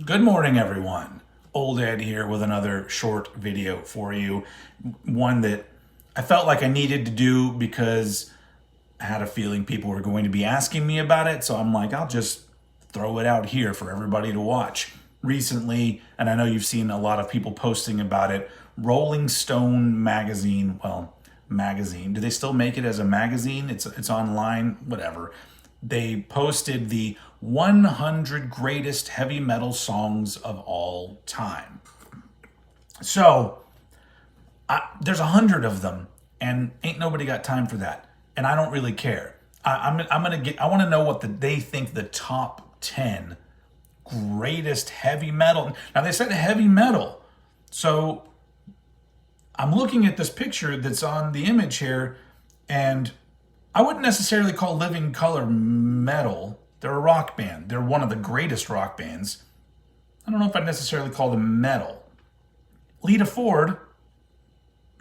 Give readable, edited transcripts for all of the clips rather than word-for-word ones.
Good morning, everyone. Old Ed here with another short video for you. One that I felt like I needed to do because I had a feeling people were going to be asking me about it. So I'm like, I'll just throw it out here for everybody to watch. Recently, and I know you've seen a lot of people posting about it, Rolling Stone magazine, magazine. Do they still make it as a magazine? It's online, whatever. They posted the 100 greatest heavy metal songs of all time. So there's 100 of them, and ain't nobody got time for that. And I don't really care. I'm gonna get. I want to know what they think the top 10 greatest heavy metal. Now they said heavy metal, so I'm looking at this picture that's on the image here, and I wouldn't necessarily call Living Colour metal. They're a rock band. They're one of the greatest rock bands. I don't know if I'd necessarily call them metal. Lita Ford,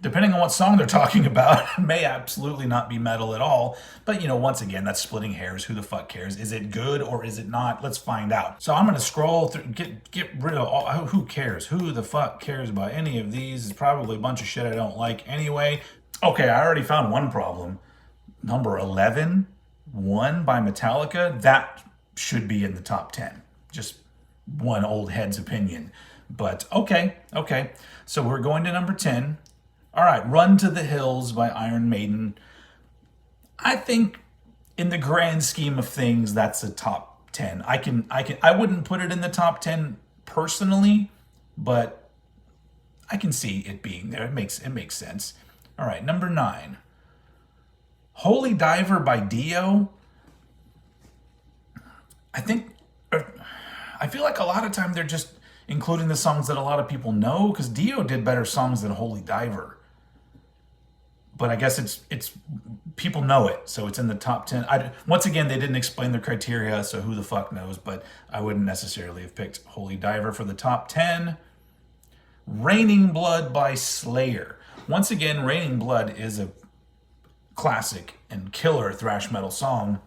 depending on what song they're talking about, may absolutely not be metal at all. But, once again, that's splitting hairs. Who the fuck cares? Is it good or is it not? Let's find out. So I'm going to scroll through, get rid of all, who cares? Who the fuck cares about any of these? It's probably a bunch of shit I don't like anyway. Okay, I already found one problem. Number 11, One by Metallica, that should be in the top 10. Just one old head's opinion. But okay. So we're going to number 10. All right, Run to the Hills by Iron Maiden. I think in the grand scheme of things, that's a top 10. I wouldn't put it in the top 10 personally, but I can see it being there. It makes sense. All right, number 9. Holy Diver by Dio. I feel like a lot of time they're just including the songs that a lot of people know, because Dio did better songs than Holy Diver. But I guess it's people know it, so it's in the top 10. Once again, they didn't explain the criteria, so who the fuck knows, but I wouldn't necessarily have picked Holy Diver for the top 10. Raining Blood by Slayer. Once again, Raining Blood is a classic and killer thrash metal song,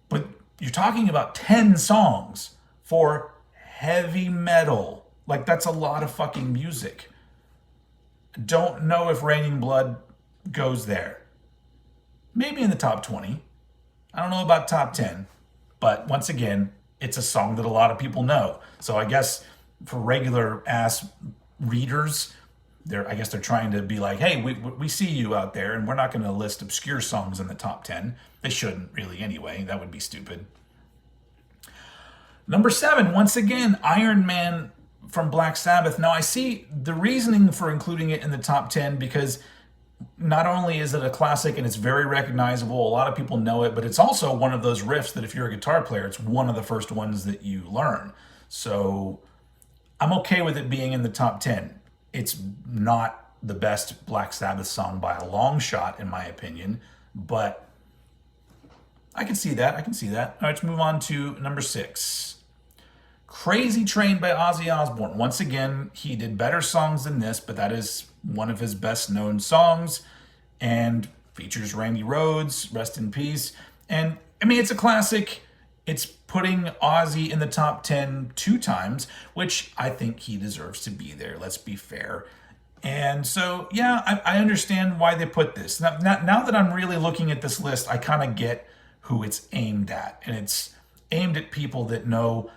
but you're talking about 10 songs for heavy metal. Like, that's a lot of fucking music. Don't know if Raining Blood goes there. Maybe in the top 20. I don't know about top 10, but once again, it's a song that a lot of people know. So I guess for regular ass readers, I guess they're trying to be like, hey, we see you out there, and we're not going to list obscure songs in the top 10. They shouldn't really anyway. That would be stupid. Number 7, once again, Iron Man from Black Sabbath. Now, I see the reasoning for including it in the top 10 because not only is it a classic and it's very recognizable, a lot of people know it, but it's also one of those riffs that if you're a guitar player, it's one of the first ones that you learn. So I'm okay with it being in the top 10. It's not the best Black Sabbath song by a long shot, in my opinion, but I can see that. All right, let's move on to number 6. Crazy Train by Ozzy Osbourne. Once again, he did better songs than this, but that is one of his best known songs and features Randy Rhoads, rest in peace. And I mean, it's a classic. It's putting Ozzy in the top 10 2 times, which I think he deserves to be there. Let's be fair. And so, yeah, I understand why they put this. Now that I'm really looking at this list, I kind of get who it's aimed at. And it's aimed at people that know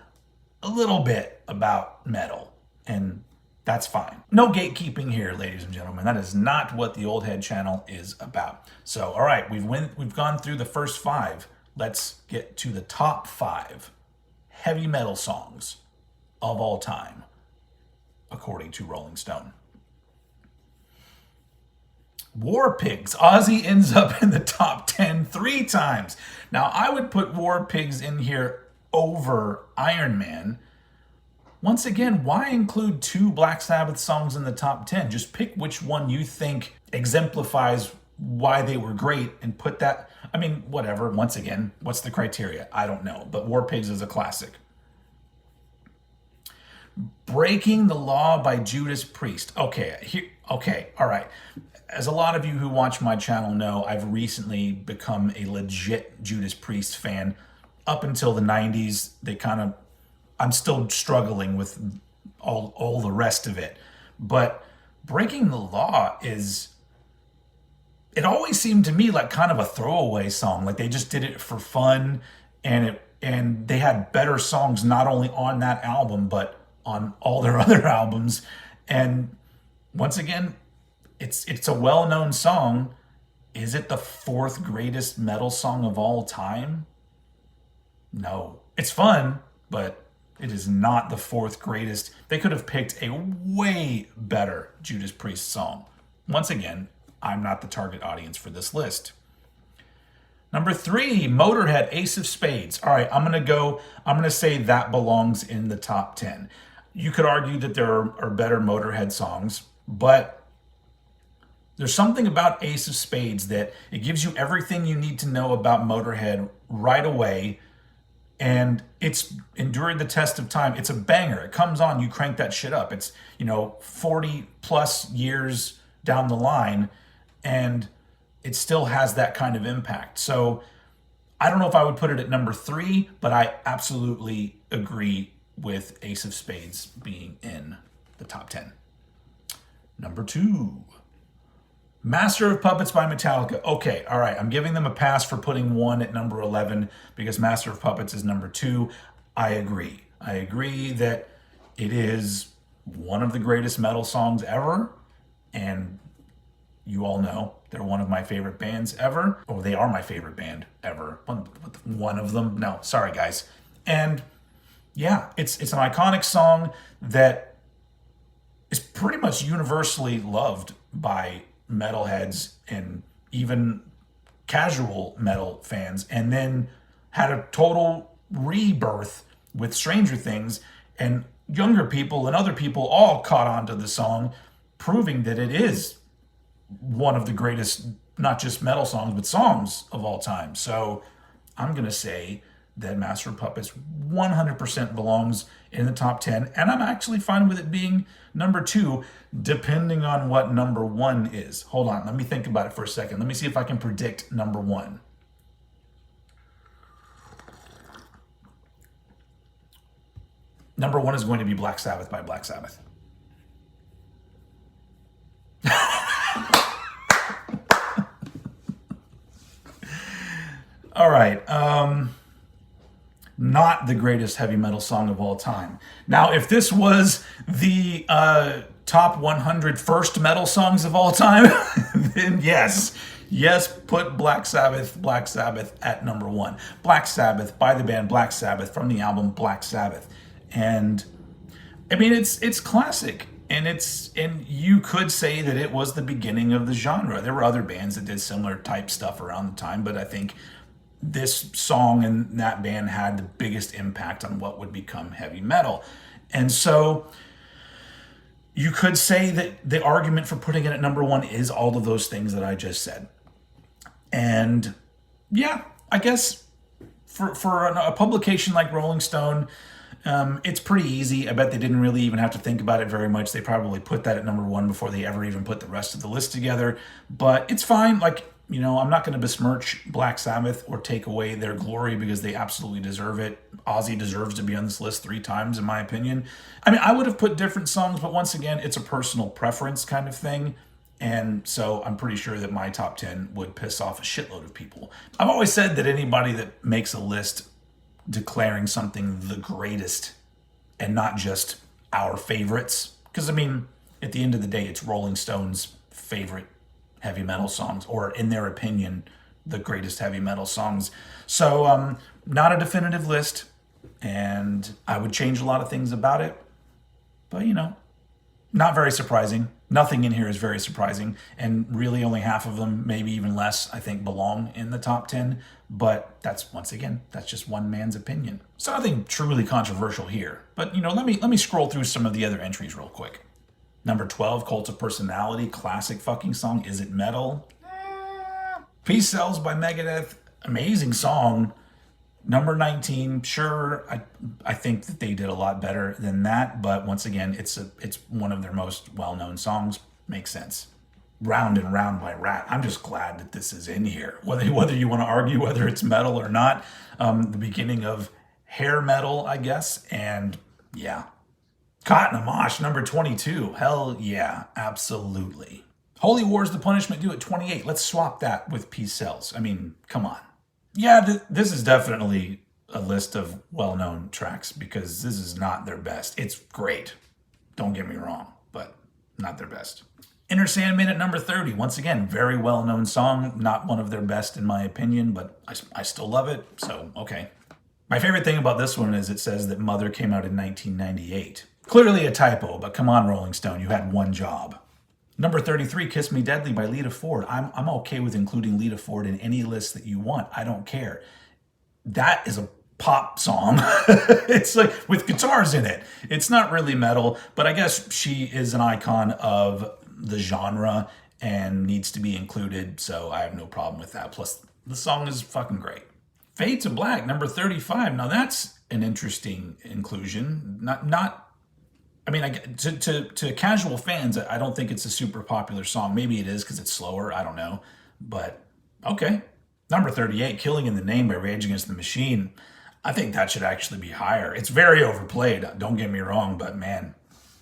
a little bit about metal. And that's fine. No gatekeeping here, ladies and gentlemen. That is not what the Old Head channel is about. So, all right, we've gone through the first 5. Let's get to the top 5 heavy metal songs of all time, according to Rolling Stone. War Pigs. Ozzy ends up in the top 10 3 times. Now, I would put War Pigs in here over Iron Man. Once again, why include 2 Black Sabbath songs in the top 10? Just pick which one you think exemplifies why they were great and put that. I mean, whatever. Once again, what's the criteria? I don't know. But War Pigs is a classic. Breaking the Law by Judas Priest. Okay, all right. As a lot of you who watch my channel know, I've recently become a legit Judas Priest fan. Up until the 90s, they kind of I'm still struggling with all the rest of it. But Breaking the Law is, it always seemed to me like kind of a throwaway song. Like they just did it for fun, and they had better songs not only on that album but on all their other albums. And once again, it's a well-known song. Is it the fourth greatest metal song of all time? No. It's fun, but it is not the fourth greatest. They could have picked a way better Judas Priest song. Once again, I'm not the target audience for this list. Number 3, Motorhead, Ace of Spades. All right, I'm going to say that belongs in the top 10. You could argue that there are better Motorhead songs, but there's something about Ace of Spades that it gives you everything you need to know about Motorhead right away, and it's endured the test of time. It's a banger. It comes on, you crank that shit up. It's, 40 plus years down the line, and it still has that kind of impact. So I don't know if I would put it at number 3, but I absolutely agree with Ace of Spades being in the top 10. Number 2, Master of Puppets by Metallica. Okay, all right, I'm giving them a pass for putting 1 at number 11 because Master of Puppets is number 2. I agree. I agree that it is one of the greatest metal songs ever, and you all know they're one of my favorite bands ever, or they are my favorite band ever. One of them. No, sorry guys. And yeah, it's an iconic song that is pretty much universally loved by metalheads and even casual metal fans, and then had a total rebirth with Stranger Things, and younger people and other people all caught on to the song, proving that it is one of the greatest, not just metal songs, but songs of all time. So I'm going to say that Master of Puppets 100% belongs in the top 10, and I'm actually fine with it being number 2, depending on what number 1 is. Hold on, let me think about it for a second. Let me see if I can predict number 1. Number 1 is going to be Black Sabbath by Black Sabbath. All right. Not the greatest heavy metal song of all time. Now, if this was the top 100 first metal songs of all time, then yes, put Black Sabbath at number 1. Black Sabbath by the band Black Sabbath from the album Black Sabbath. And I mean, it's classic. And you could say that it was the beginning of the genre. There were other bands that did similar type stuff around the time, but I think this song and that band had the biggest impact on what would become heavy metal. And so you could say that the argument for putting it at number 1 is all of those things that I just said. And yeah, I guess for a publication like Rolling Stone, it's pretty easy. I bet they didn't really even have to think about it very much. They probably put that at number 1 before they ever even put the rest of the list together. But it's fine. Like, I'm not going to besmirch Black Sabbath or take away their glory because they absolutely deserve it. Ozzy deserves to be on this list 3 times, in my opinion. I mean, I would have put different songs, but once again, it's a personal preference kind of thing. And so I'm pretty sure that my top 10 would piss off a shitload of people. I've always said that anybody that makes a list declaring something the greatest and not just our favorites, because I mean, at the end of the day, it's Rolling Stone's favorite heavy metal songs, or in their opinion, the greatest heavy metal songs. So not a definitive list, and I would change a lot of things about it, but not very surprising. Nothing in here is very surprising, and really only half of them, maybe even less, I think belong in the top 10, but that's just one man's opinion. So nothing truly controversial here, but let me scroll through some of the other entries real quick. Number 12, Cult of Personality, classic fucking song. Is it metal? Peace Sells by Megadeth, amazing song. Number 19, sure, I think that they did a lot better than that, but once again, it's one of their most well-known songs. Makes sense. Round and Round by Rat. I'm just glad that this is in here. Whether you want to argue whether it's metal or not, the beginning of hair metal, I guess. And yeah. Cotton Amash, number 22. Hell yeah, absolutely. Holy War's The Punishment Due at 28. Let's swap that with Peace Sells. I mean, come on. Yeah, this is definitely a list of well-known tracks because this is not their best. It's great. Don't get me wrong, but not their best. Enter Sandman at number 30. Once again, very well-known song. Not one of their best in my opinion, but I still love it, so okay. My favorite thing about this one is it says that Mother came out in 1998. Clearly a typo, but come on, Rolling Stone, you had one job. Number 33, Kiss Me Deadly by Lita Ford. I'm okay with including Lita Ford in any list that you want. I don't care. That is a pop song. It's like with guitars in it. It's not really metal, but I guess she is an icon of the genre and needs to be included, so I have no problem with that. Plus, the song is fucking great. Fade to Black, number 35. Now that's an interesting inclusion. I mean, to casual fans, I don't think it's a super popular song. Maybe it is because it's slower. I don't know. But, okay. Number 38, Killing in the Name by Rage Against the Machine. I think that should actually be higher. It's very overplayed, don't get me wrong, but man,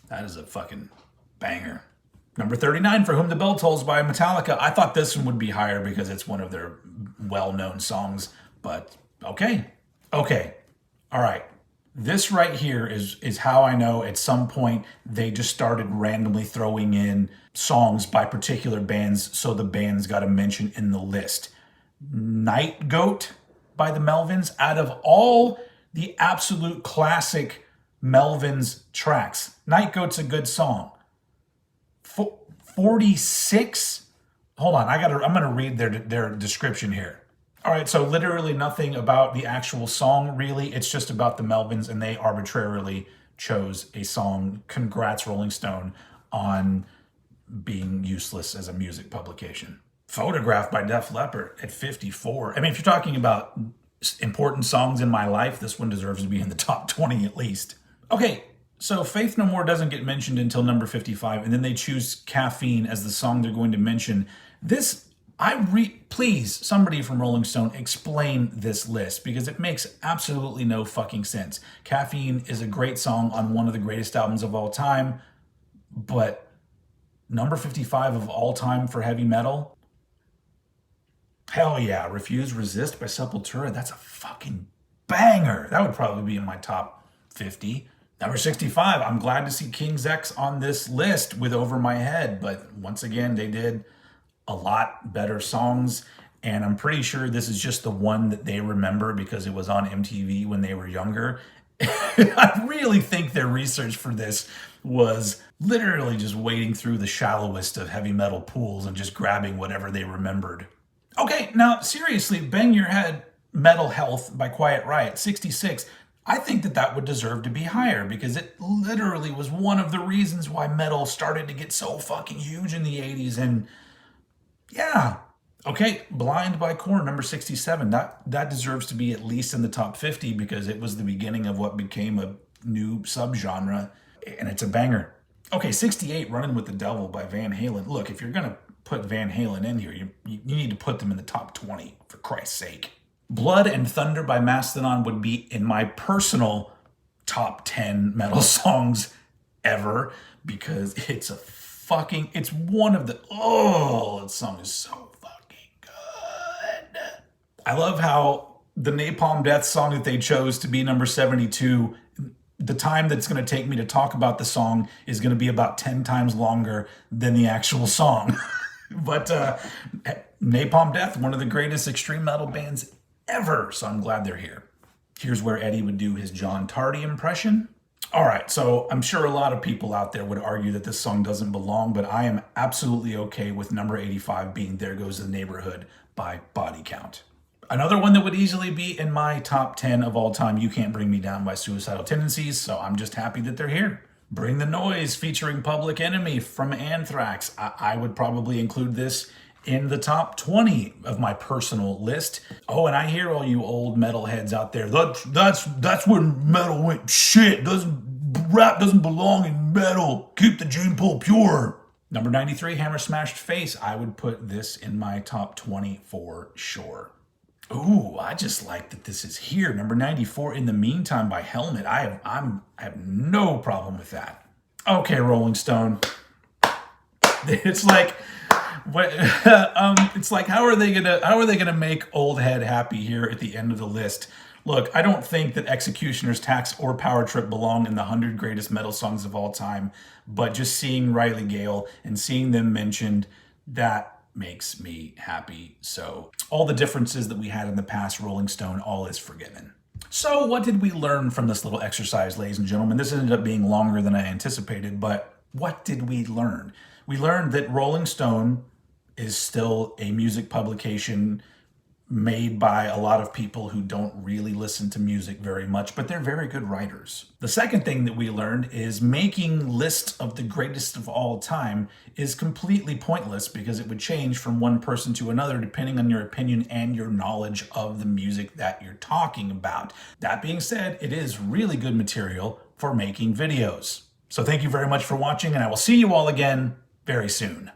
that is a fucking banger. Number 39, For Whom the Bell Tolls by Metallica. I thought this one would be higher because it's one of their well-known songs, but okay. Okay. All right. This right here is how I know at some point they just started randomly throwing in songs by particular bands, so the band's got a mention in the list. Night Goat by the Melvins. Out of all the absolute classic Melvins tracks, Night Goat's a good song. 46? Hold on, I'm gonna read their description here. All right, so literally nothing about the actual song, really. It's just about the Melvins, and they arbitrarily chose a song. Congrats, Rolling Stone, on being useless as a music publication. Photograph by Def Leppard at 54. I mean, if you're talking about important songs in my life, this one deserves to be in the top 20 at least. Okay, so Faith No More doesn't get mentioned until number 55, and then they choose Caffeine as the song they're going to mention. Please, somebody from Rolling Stone, explain this list because it makes absolutely no fucking sense. Caffeine is a great song on one of the greatest albums of all time, but number 55 of all time for heavy metal? Hell yeah, Refuse Resist by Sepultura. That's a fucking banger. That would probably be in my top 50. Number 65, I'm glad to see King's X on this list with Over My Head, but once again, they did a lot better songs, and I'm pretty sure this is just the one that they remember because it was on MTV when they were younger. I really think their research for this was literally just wading through the shallowest of heavy metal pools and just grabbing whatever they remembered. Okay, now seriously, Bang Your Head, Metal Health by Quiet Riot, 66. I think that would deserve to be higher because it literally was one of the reasons why metal started to get so fucking huge in the 80s, and yeah. Okay, Blind by Korn, number 67. That deserves to be at least in the top 50 because it was the beginning of what became a new subgenre, and it's a banger. Okay, 68, Running with the Devil by Van Halen. Look, if you're going to put Van Halen in here, you need to put them in the top 20, for Christ's sake. Blood and Thunder by Mastodon would be in my personal top 10 metal songs ever because it's one of the, that song is so fucking good. I love how the Napalm Death song that they chose to be number 72, the time that's going to take me to talk about the song is going to be about 10 times longer than the actual song. But Napalm Death, one of the greatest extreme metal bands ever, so I'm glad they're here. Here's where Eddie would do his John Tardy impression. All right, so I'm sure a lot of people out there would argue that this song doesn't belong, but I am absolutely okay with number 85 being There Goes the Neighborhood by Body Count. Another one that would easily be in my top 10 of all time, You Can't Bring Me Down by Suicidal Tendencies, so I'm just happy that they're here. Bring the Noise featuring Public Enemy from Anthrax. I would probably include this in the top 20 of my personal list. Oh, and I hear all you old metalheads out there. That's where metal went. Shit, rap doesn't belong in metal. Keep the gene pool pure. Number 93, Hammer Smashed Face. I would put this in my top 20 for sure. Ooh, I just like that this is here. Number 94, In the Meantime by Helmet. I have no problem with that. Okay, Rolling Stone. It's like, what? It's like, how are they gonna make Old Head happy here at the end of the list? Look, I don't think that Executioner's Tax or Power Trip belong in the 100 greatest metal songs of all time, but just seeing Riley Gale and seeing them mentioned, that makes me happy. So all the differences that we had in the past, Rolling Stone, all is forgiven. So what did we learn from this little exercise, ladies and gentlemen? This ended up being longer than I anticipated, but what did we learn? We learned that Rolling Stone is still a music publication made by a lot of people who don't really listen to music very much, but they're very good writers. The second thing that we learned is making lists of the greatest of all time is completely pointless because it would change from one person to another depending on your opinion and your knowledge of the music that you're talking about. That being said, it is really good material for making videos. So thank you very much for watching, and I will see you all again very soon.